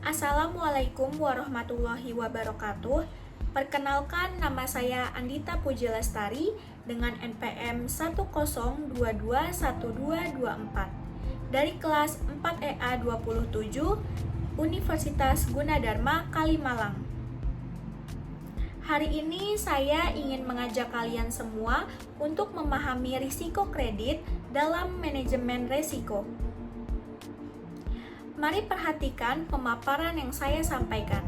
Assalamualaikum warahmatullahi wabarakatuh. Perkenalkan, nama saya Andita Puji Lestari dengan NPM 1022124 dari kelas 4EA 27 Universitas Gunadarma Kalimalang. Hari ini saya ingin mengajak kalian semua untuk memahami risiko kredit dalam manajemen risiko. Mari perhatikan pemaparan yang saya sampaikan.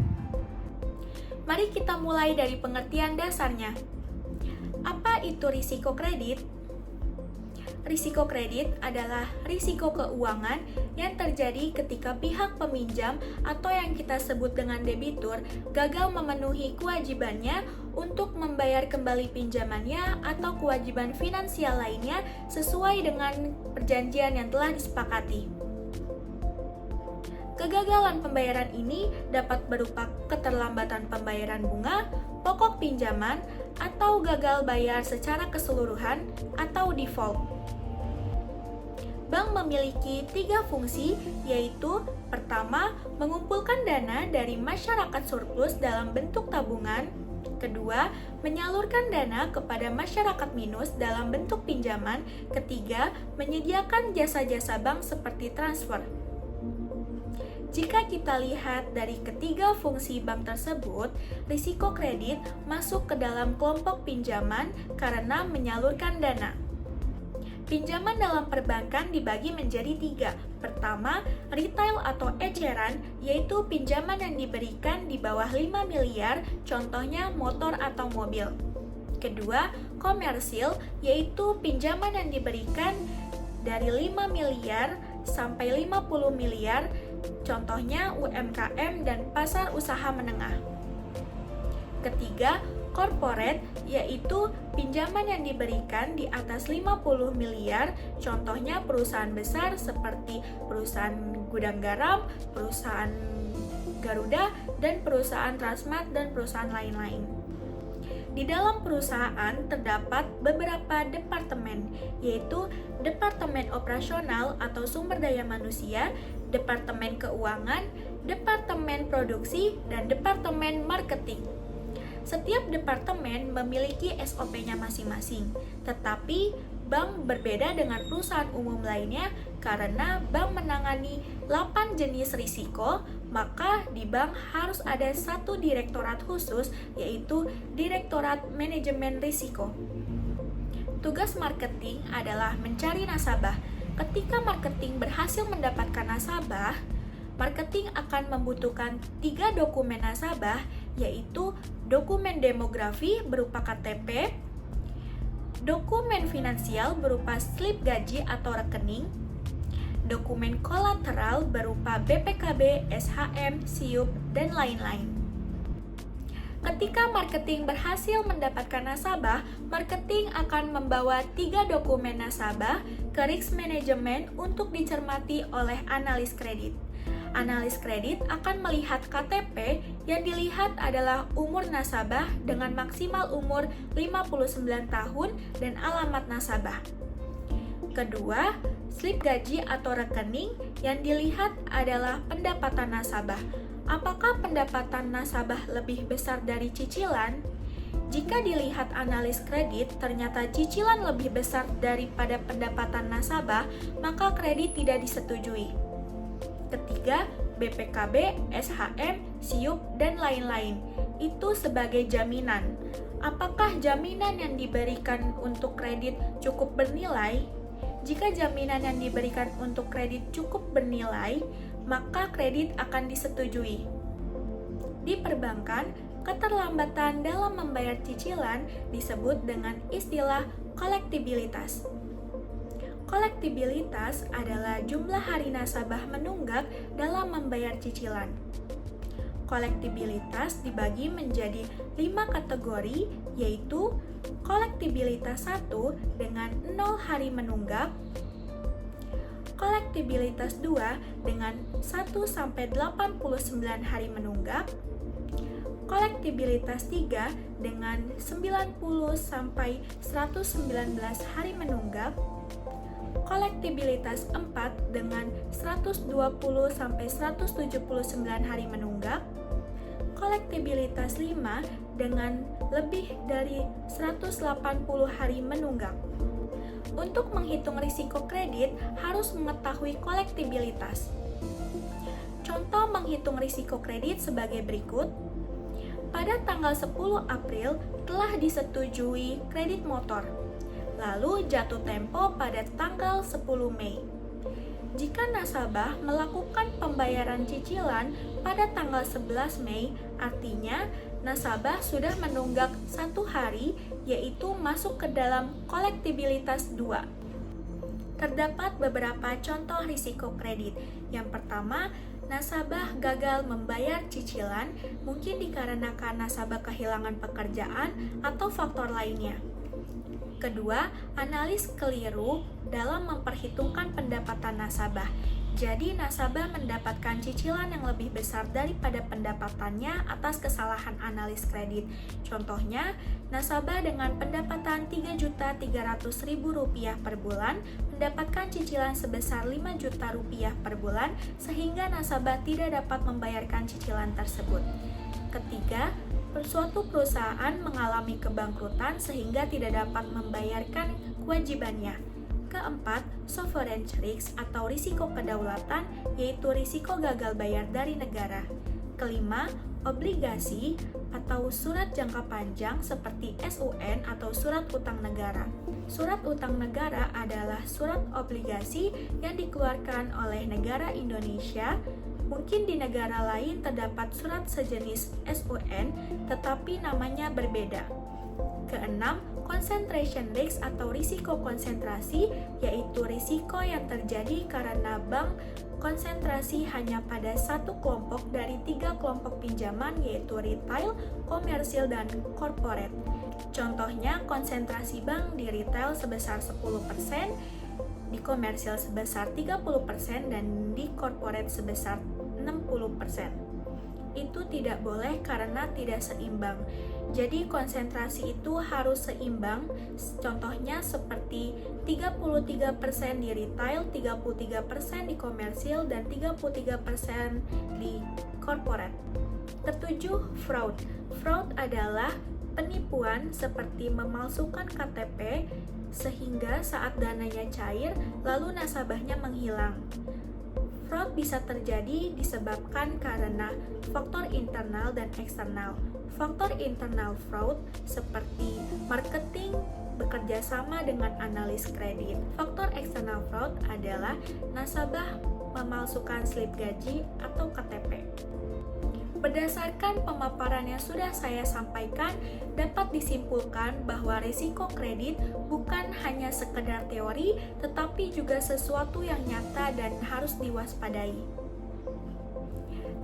Mari kita mulai dari pengertian dasarnya. Apa itu risiko kredit? Risiko kredit adalah risiko keuangan yang terjadi ketika pihak peminjam atau yang kita sebut dengan debitur gagal memenuhi kewajibannya untuk membayar kembali pinjamannya atau kewajiban finansial lainnya sesuai dengan perjanjian yang telah disepakati. Kegagalan pembayaran ini dapat berupa keterlambatan pembayaran bunga, pokok pinjaman, atau gagal bayar secara keseluruhan atau default. Bank memiliki 3 fungsi, yaitu pertama, mengumpulkan dana dari masyarakat surplus dalam bentuk tabungan. Kedua, menyalurkan dana kepada masyarakat minus dalam bentuk pinjaman. Ketiga, menyediakan jasa-jasa bank seperti transfer. Jika kita lihat dari ketiga fungsi bank tersebut, risiko kredit masuk ke dalam kelompok pinjaman karena menyalurkan dana. Pinjaman dalam perbankan dibagi menjadi 3. Pertama, retail atau eceran, yaitu pinjaman yang diberikan di bawah 5 miliar, contohnya motor atau mobil. Kedua, komersil, yaitu pinjaman yang diberikan dari 5 miliar sampai 50 miliar, contohnya UMKM dan pasar usaha menengah. Ketiga, corporate, yaitu pinjaman yang diberikan di atas 50 miliar, contohnya perusahaan besar seperti perusahaan gudang garam, perusahaan Garuda, dan perusahaan Transmart, dan perusahaan lain-lain. Di dalam perusahaan terdapat beberapa departemen, yaitu Departemen Operasional atau Sumber Daya Manusia, Departemen Keuangan, Departemen Produksi, dan Departemen Marketing. Setiap departemen memiliki SOP-nya masing-masing, tetapi bank berbeda dengan perusahaan umum lainnya karena bank menangani 8 jenis risiko, maka di bank harus ada satu direktorat khusus, yaitu Direktorat Manajemen Risiko. Tugas marketing adalah mencari nasabah. Ketika marketing berhasil mendapatkan nasabah, marketing akan membutuhkan 3 dokumen nasabah, yaitu dokumen demografi berupa KTP, dokumen finansial berupa slip gaji atau rekening, dokumen kolateral berupa BPKB, SHM, SIUP, dan lain-lain. Ketika marketing berhasil mendapatkan nasabah, marketing akan membawa 3 dokumen nasabah ke risk management untuk dicermati oleh analis kredit. Analis kredit akan melihat KTP yang dilihat adalah umur nasabah dengan maksimal umur 59 tahun dan alamat nasabah. Kedua, slip gaji atau rekening yang dilihat adalah pendapatan nasabah. Apakah pendapatan nasabah lebih besar dari cicilan? Jika dilihat analis kredit, ternyata cicilan lebih besar daripada pendapatan nasabah, maka kredit tidak disetujui. Ketiga, BPKB, SHM, SIUP, dan lain-lain. Itu sebagai jaminan. Apakah jaminan yang diberikan untuk kredit cukup bernilai? Jika jaminan yang diberikan untuk kredit cukup bernilai, maka kredit akan disetujui. Di perbankan, keterlambatan dalam membayar cicilan disebut dengan istilah kolektibilitas. Kolektibilitas adalah jumlah hari nasabah menunggak dalam membayar cicilan. Kolektibilitas dibagi menjadi 5 kategori, yaitu kolektibilitas 1 dengan 0 hari menunggak, kolektibilitas 2 dengan 1-89 hari menunggak, kolektibilitas 3 dengan 90-119 hari menunggak, kolektibilitas 4 dengan 120 sampai 179 hari menunggak, kolektibilitas 5 dengan lebih dari 180 hari menunggak. Untuk menghitung risiko kredit harus mengetahui kolektibilitas. Contoh menghitung risiko kredit sebagai berikut. Pada tanggal 10 April telah disetujui kredit motor. Lalu jatuh tempo pada tanggal 10 Mei. Jika nasabah melakukan pembayaran cicilan pada tanggal 11 Mei, artinya nasabah sudah menunggak 1 hari, yaitu masuk ke dalam kolektibilitas 2. Terdapat beberapa contoh risiko kredit. Yang pertama, nasabah gagal membayar cicilan, mungkin dikarenakan nasabah kehilangan pekerjaan atau faktor lainnya. Kedua, analis keliru dalam memperhitungkan pendapatan nasabah. Jadi, nasabah mendapatkan cicilan yang lebih besar daripada pendapatannya atas kesalahan analis kredit. Contohnya, nasabah dengan pendapatan Rp3.300.000 per bulan mendapatkan cicilan sebesar Rp5.000.000 per bulan, sehingga nasabah tidak dapat membayarkan cicilan tersebut. Ketiga, suatu perusahaan mengalami kebangkrutan sehingga tidak dapat membayarkan kewajibannya. Keempat, sovereign risk atau risiko kedaulatan, yaitu risiko gagal bayar dari negara. Kelima, obligasi atau surat jangka panjang seperti SUN atau surat utang negara. Surat utang negara adalah surat obligasi yang dikeluarkan oleh negara Indonesia. Mungkin di negara lain terdapat surat sejenis SUN, tetapi namanya berbeda. Keenam, concentration risk atau risiko konsentrasi, yaitu risiko yang terjadi karena bank konsentrasi hanya pada satu kelompok dari 3 kelompok pinjaman, yaitu retail, komersil, dan corporate. Contohnya, konsentrasi bank di retail sebesar 10%, di komersil sebesar 30%, dan di corporate sebesar 60%. Itu tidak boleh karena tidak seimbang. Jadi konsentrasi itu harus seimbang. Contohnya seperti 33% di retail, 33% di komersil, dan 33% di corporate. Ketujuh, fraud. Fraud adalah penipuan seperti memalsukan KTP sehingga saat dananya cair lalu nasabahnya menghilang. Fraud bisa terjadi disebabkan karena faktor internal dan eksternal. Faktor internal fraud seperti marketing bekerja sama dengan analis kredit. Faktor eksternal fraud adalah nasabah memalsukan slip gaji atau KTP. Berdasarkan pemaparan yang sudah saya sampaikan, dapat disimpulkan bahwa risiko kredit bukan hanya sekedar teori, tetapi juga sesuatu yang nyata dan harus diwaspadai.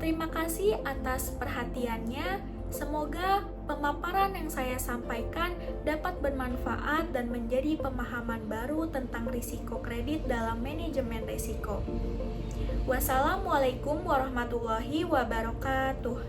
Terima kasih atas perhatiannya. Semoga pemaparan yang saya sampaikan dapat bermanfaat dan menjadi pemahaman baru tentang risiko kredit dalam manajemen risiko. Wassalamualaikum warahmatullahi wabarakatuh.